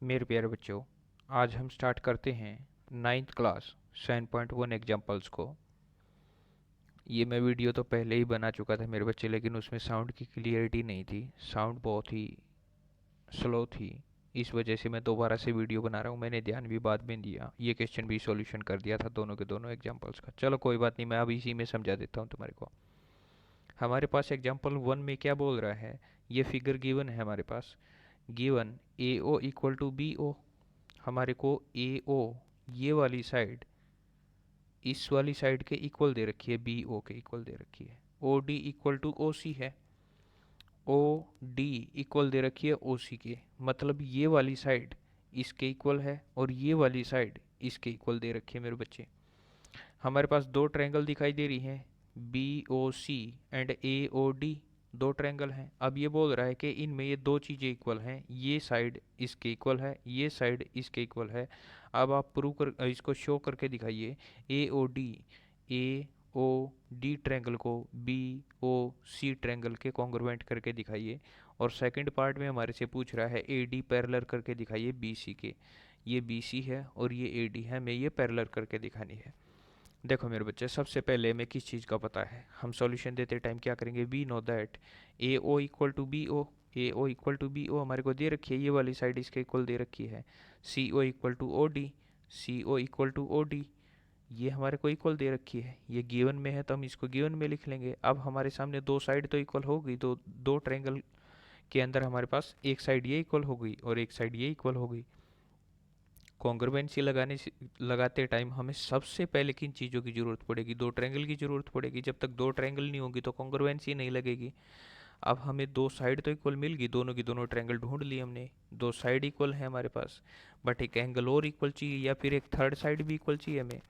मेरे प्यारे बच्चों, आज हम स्टार्ट करते हैं नाइन्थ क्लास 7.1 एग्जाम्पल्स को। ये मैं वीडियो तो पहले ही बना चुका था मेरे बच्चे, लेकिन उसमें साउंड की क्लियरिटी नहीं थी, साउंड बहुत ही स्लो थी। इस वजह से मैं दोबारा से वीडियो बना रहा हूँ। मैंने ध्यान भी बाद में दिया, ये क्वेश्चन भी सॉल्यूशन कर दिया था दोनों के दोनों एग्जाम्पल्स का। चलो कोई बात नहीं, मैं अब इसी में समझा देता हूँ तुम्हारे को। हमारे पास एग्जाम्पल 1 में क्या बोल रहा है, ये फिगर गिवन है हमारे पास। Given A O equal to B O. हमारे को ए ओ ये वाली साइड इस वाली साइड के इक्वल दे रखी है, बी ओ के इक्वल दे रखी है। O D equal to O C है, ओ डी इक्वल दे रखी है ओ सी के। मतलब ये वाली साइड इसके इक्वल है और ये वाली साइड इसके इक्वल दे रखी है मेरे बच्चे। हमारे पास दो ट्रायंगल दिखाई दे रही हैं, B O C and A O D. दो ट्रायंगल हैं। अब ये बोल रहा है कि इनमें ये दो चीज़ें इक्वल हैं, ये साइड इसके इक्वल है, ये साइड इसके इक्वल है। अब आप प्रूव कर इसको शो करके दिखाइए। ए ओ डी ट्रायंगल को बी ओ सी ट्रायंगल के कॉन्ग्रुएंट करके दिखाइए। और सेकंड पार्ट में हमारे से पूछ रहा है ए डी पैरेलल करके दिखाइए बी सी के। ये बी सी है और ये ए डी है, हमें ये पैरेलल करके दिखानी है। देखो मेरे बच्चे, सबसे पहले हमें किस चीज़ का पता है, हम सॉल्यूशन देते टाइम क्या करेंगे, we know that A O equal to B O. A O equal to B O हमारे को दे रखी है, ये वाली साइड इसके इक्वल दे रखी है। C O equal to O D, C O equal to O D, ये हमारे को इक्वल दे रखी है। ये गिवन में है तो हम इसको गिवन में लिख लेंगे। अब हमारे सामने दो साइड तो इक्वल हो गई, दो दो ट्रायंगल के अंदर हमारे पास एक साइड ये इक्वल हो गई और एक साइड ये इक्वल हो गई। कॉन्ग्रुएंसी लगाते टाइम हमें सबसे पहले किन चीज़ों की ज़रूरत पड़ेगी, दो ट्रायंगल की ज़रूरत पड़ेगी। जब तक दो ट्रायंगल नहीं होगी तो कॉन्ग्रुएंसी नहीं लगेगी। अब हमें दो साइड तो इक्वल मिल गई, दोनों की दोनों ट्रायंगल ढूंढ लिए हमने, दो साइड इक्वल है हमारे पास। बट एक एंगल और इक्वल चाहिए, या फिर एक थर्ड साइड भी इक्वल चाहिए हमें।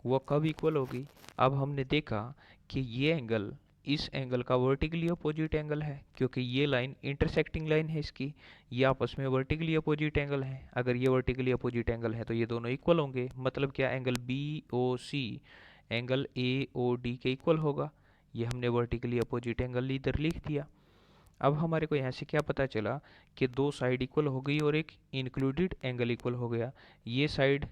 वो कब इक्वल होगी, अब हमने देखा कि ये एंगल इस एंगल का वर्टिकली अपोजिट एंगल है, क्योंकि ये लाइन इंटरसेक्टिंग लाइन है इसकी, ये आपस में वर्टिकली अपोजिट एंगल है। अगर ये वर्टिकली अपोजिट एंगल है तो ये दोनों इक्वल होंगे। मतलब क्या, angle B O C angle A O D के इक्वल होगा। ये हमने वर्टिकली अपोजिट एंगल इधर लिख दिया। अब हमारे को यहाँ से क्या पता चला कि दो साइड इक्वल हो गई और एक इंक्लूडेड एंगल इक्वल हो गया। ये side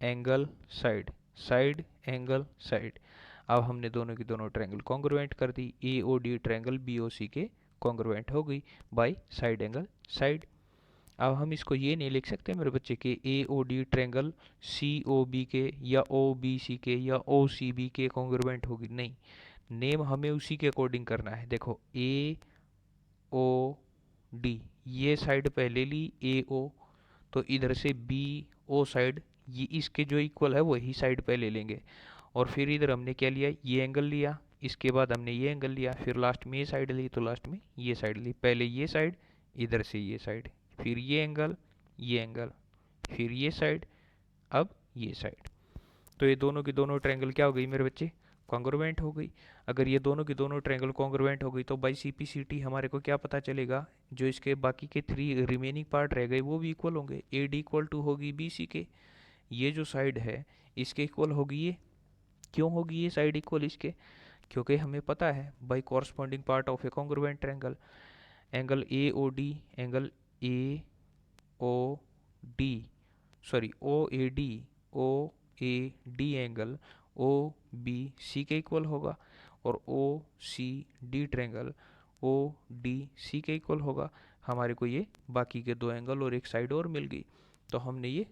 angle side, side angle side. अब हमने दोनों की दोनों ट्रायंगल कॉन्ग्रुएंट कर दी। A O D triangle B O C के कॉन्ग्रुएंट हो गई बाय साइड एंगल साइड। अब हम इसको ये नहीं लिख सकते मेरे बच्चे के A O D triangle C O B के या ओ बी सी के या ओ सी बी के कॉन्ग्रुएंट होगी, नहीं। नेम हमें उसी के अकॉर्डिंग करना है। देखो ए ओ डी, ये साइड पहले ली ए ओ, तो इधर से बी ओ साइड ये इसके जो इक्वल है वही साइड पे ले लेंगे। और फिर इधर हमने क्या लिया, ये एंगल लिया, इसके बाद हमने ये एंगल लिया, फिर लास्ट में ये साइड ली तो लास्ट में ये साइड ली। पहले ये साइड, इधर से ये साइड, फिर ये एंगल, फिर ये साइड, अब ये साइड। तो ये दोनों की दोनों ट्रायंगल क्या हो गई मेरे बच्चे, कॉन्ग्रुएंट हो गई। अगर ये दोनों की दोनों ट्रायंगल कॉन्ग्रुएंट हो गई तो by C P C T हमारे को क्या पता चलेगा, जो इसके बाकी के थ्री रिमेनिंग पार्ट रह गए वो भी इक्वल होंगे। ए डी इक्वल टू होगी बी सी के, ये जो साइड है इसके इक्वल होगी ये। क्यों होगी ये साइड इक्वल इसके, क्योंकि हमें पता है by corresponding part of a congruent triangle, angle A O D, angle A O D, sorry O A D, O A D angle O B C के इक्वल होगा। और O C D triangle O D C के equal होगा। हमारे को ये बाकी के दो एंगल और एक साइड और मिल गई। तो हमने ये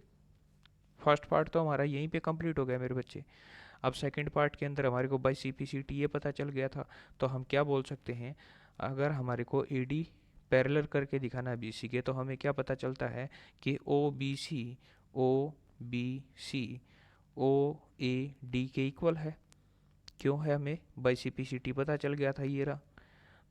फर्स्ट पार्ट तो हमारा यहीं पे कंप्लीट हो गया मेरे बच्चे। अब सेकंड पार्ट के अंदर हमारे को by C P C T ये पता चल गया था, तो हम क्या बोल सकते हैं, अगर हमारे को ए डी पैरेलल करके दिखाना है बी सी के, तो हमें क्या पता चलता है कि O B C O A D के इक्वल है। क्यों है, हमें by C P C T पता चल गया था ये रहा।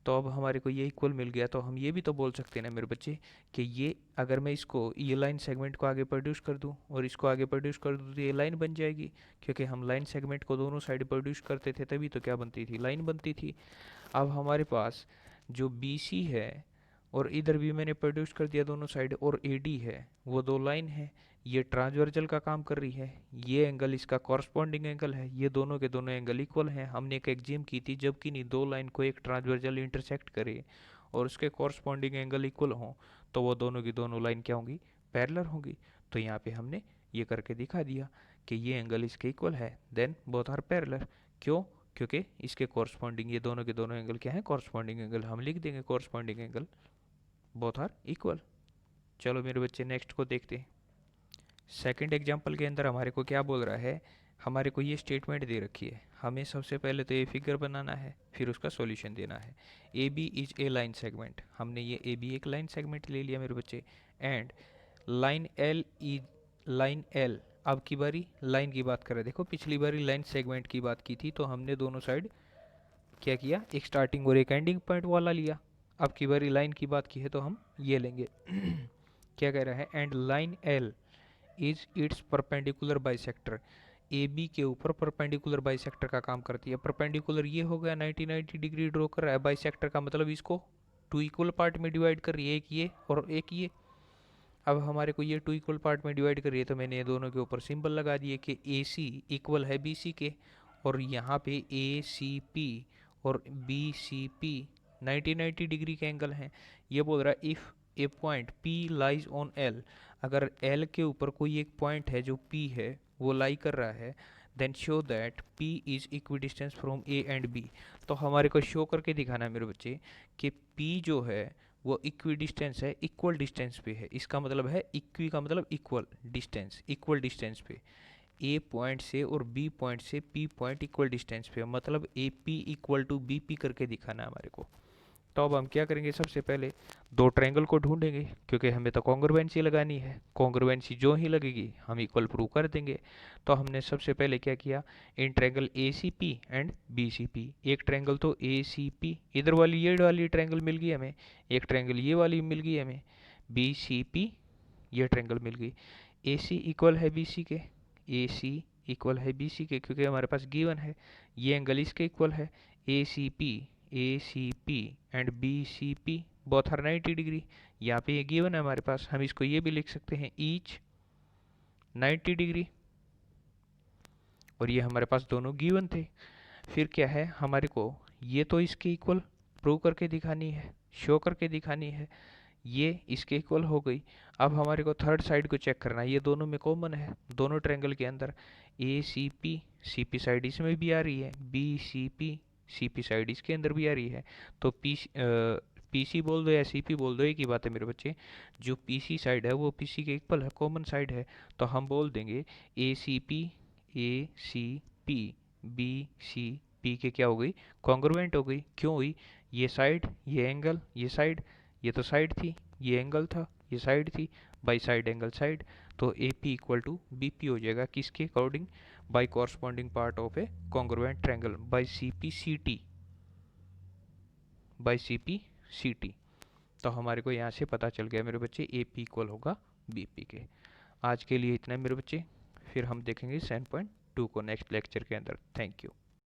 तो अब हमारे को ये इक्वल मिल गया, तो हम ये भी तो बोल सकते हैं ना मेरे बच्चे कि ये अगर मैं इसको ये लाइन सेगमेंट को आगे प्रोड्यूस कर दूं और इसको आगे प्रोड्यूस कर दूं तो ये लाइन बन जाएगी। क्योंकि हम लाइन सेगमेंट को दोनों साइड प्रोड्यूस करते थे तभी तो क्या बनती थी, लाइन बनती थी। अब हमारे पास जो बी सी है और इधर भी मैंने प्रोड्यूस कर दिया दोनों साइड, और ए डी है, वो दो लाइन है, ये ट्रांसवर्जल का काम कर रही है। ये एंगल इसका कॉरस्पॉन्डिंग एंगल है, ये दोनों के दोनों एंगल इक्वल हैं। हमने एक एग्जीम की थी, जबकि नहीं दो लाइन को एक ट्रांसवर्जल इंटरसेक्ट करे और उसके कॉरस्पॉन्डिंग एंगल इक्वल हों तो वो दोनों की दोनों लाइन क्या होंगी, पैरेलल होंगी। तो यहाँ पे हमने ये करके दिखा दिया कि ये एंगल इसके इक्वल है, देन बोथ आर पैरेलल। क्यों? क्योंकि इसके कॉरस्पॉन्डिंग ये दोनों के दोनों एंगल क्या है? Corresponding angle. हम लिख देंगे corresponding angle both are equal. चलो मेरे बच्चे नेक्स्ट को देखते हैं। सेकंड एग्जांपल के अंदर हमारे को क्या बोल रहा है? हमारे को ये स्टेटमेंट दे रखी है, हमें सबसे पहले तो ये फिगर बनाना है, फिर उसका सॉल्यूशन देना है। A B is a line segment, हमने ये ए बी एक लाइन सेगमेंट ले लिया मेरे बच्चे। And line L is line L, अब की बारी लाइन की बात करें। देखो पिछली बारी लाइन सेगमेंट की बात की थी तो हमने दोनों साइड क्या किया? एक स्टार्टिंग और एक एंडिंग पॉइंट वाला लिया। अब की बारी लाइन की बात की है तो हम ये लेंगे। क्या कह रहा है? And line L is its perpendicular bisector, A B के ऊपर परपेंडिकुलर बाइसेक्टर का काम करती है। परपेंडिकुलर ये हो गया 90 डिग्री ड्रॉ कर रहा है, बाइसेक्टर का मतलब इसको टू इक्वल पार्ट में डिवाइड कर रही है, एक ये और एक ये। अब हमारे को ये टू इक्वल पार्ट में डिवाइड करिए तो मैंने ये दोनों के ऊपर सिंबल लगा दिए कि ए सी इक्वल है बी सी के, और यहाँ पे ए सी पी और बी सी पी 90 डिग्री के एंगल हैं। ये बोल रहा है if A point P lies on L, अगर L के ऊपर कोई एक पॉइंट है जो P है वो लाई कर रहा है, then show that P is equidistance from A and B। तो हमारे को शो करके दिखाना है मेरे बच्चे कि P जो है वो इक्वी डिस्टेंस है, इक्वल डिस्टेंस पे है। इसका मतलब है इक्वी का मतलब इक्वल डिस्टेंस, इक्वल डिस्टेंस पे ए पॉइंट से और बी पॉइंट से पी पॉइंट इक्वल डिस्टेंस पे, मतलब A P equal to B P करके दिखाना है हमारे को। तो अब हम क्या करेंगे? सबसे पहले दो ट्रायंगल को ढूंढेंगे क्योंकि हमें तो कॉन्ग्रुएंसी लगानी है। कॉन्ग्रुएंसी जो ही लगेगी हम इक्वल प्रूव कर देंगे। तो हमने सबसे पहले क्या किया? In triangle A C P and B C P, एक ट्रायंगल तो ए सी पी, इधर वाली ये वाली ट्रायंगल मिल गई हमें, एक ट्रायंगल ये वाली मिल गई हमें, बी सी पी ये ट्रायंगल मिल गई। ए सी इक्वल है बी सी के, ए सी इक्वल है बी सी के क्योंकि हमारे पास गिवन है, ये एंगल इसके इक्वल है। A C P and B C P both are 90 degree, यहाँ पे ये गिवन है हमारे पास। हम इसको ये भी लिख सकते हैं ईच 90 डिग्री, और ये हमारे पास दोनों गिवन थे। फिर क्या है हमारे को? ये तो इसके इक्वल प्रूव करके दिखानी है, शो करके दिखानी है, ये इसके इक्वल हो गई। अब हमारे को थर्ड साइड को चेक करना है, ये दोनों में कॉमन है, दोनों ट्रायंगल के अंदर ए सी पी साइड इसमें भी आ रही है, बी सी पी साइड इसके अंदर भी आ रही है। तो पी सी बोल दो या सी पी बोल दो, एक ही बात है मेरे बच्चे। जो पी सी साइड है वो पी सी के इक्वल है, कॉमन साइड है। तो हम बोल देंगे A C P B C P के क्या हो गई? कॉन्ग्रुएंट हो गई। क्यों हुई? ये साइड ये एंगल, ये साइड ये तो साइड थी, ये एंगल था, ये साइड थी, बाई साइड एंगल साइड। तो A P equal to B P हो जाएगा किसके according? By corresponding part of a congruent triangle by C P C T, by C P C T. तो हमारे को यहाँ से पता चल गया मेरे बच्चे ए पी इक्वल होगा बी पी के। आज के लिए इतना मेरे बच्चे, फिर हम देखेंगे 7.2 को नेक्स्ट लेक्चर के अंदर। Thank you.